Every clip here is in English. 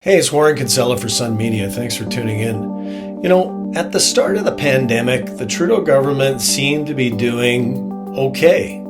Hey, it's Warren Kinsella for Sun Media. Thanks for tuning in. At the start of the pandemic, the Trudeau government seemed to be doing okay.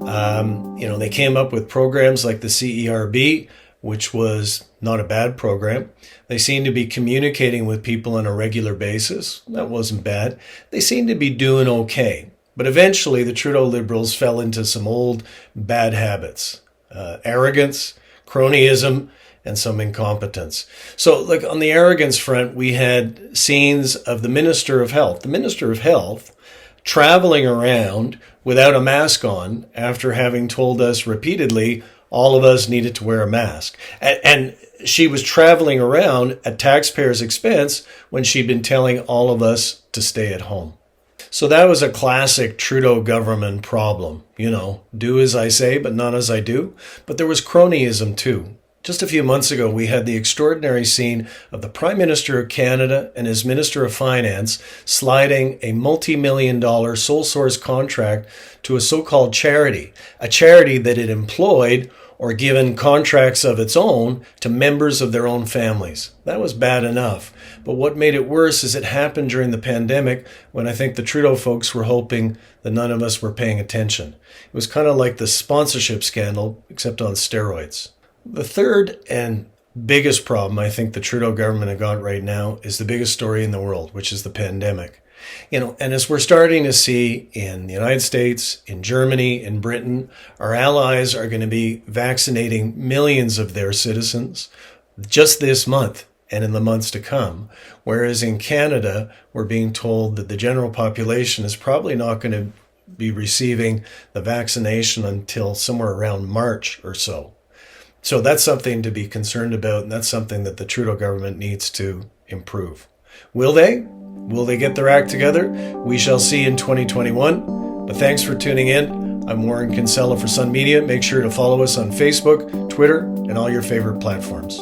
They came up with programs like the CERB, which was not a bad program. They seemed to be communicating with people on a regular basis. That wasn't bad. They seemed to be doing okay. But eventually, the Trudeau Liberals fell into some old bad habits. Arrogance, cronyism, and some incompetence. So, on the arrogance front, we had scenes of the Minister of Health. The Minister of Health traveling around without a mask on after having told us repeatedly all of us needed to wear a mask. And she was traveling around at taxpayers' expense when she'd been telling all of us to stay at home. So that was a classic Trudeau government problem. Do as I say, but not as I do. But there was cronyism too. Just a few months ago, we had the extraordinary scene of the Prime Minister of Canada and his Minister of Finance sliding a multi-million-dollar sole source contract to a so-called charity, a charity that had employed or given contracts of its own to members of their own families. That was bad enough. But what made it worse is it happened during the pandemic when I think the Trudeau folks were hoping that none of us were paying attention. It was kind of like the sponsorship scandal, except on steroids. The third and biggest problem I think the Trudeau government have got right now is the biggest story in the world, which is the pandemic. And as we're starting to see in the United States, in Germany, in Britain, our allies are going to be vaccinating millions of their citizens just this month and in the months to come. Whereas in Canada, we're being told that the general population is probably not going to be receiving the vaccination until somewhere around March or so. So that's something to be concerned about, and that's something that the Trudeau government needs to improve. Will they? Will they get their act together? We shall see in 2021. But thanks for tuning in. I'm Warren Kinsella for Sun Media. Make sure to follow us on Facebook, Twitter, and all your favorite platforms.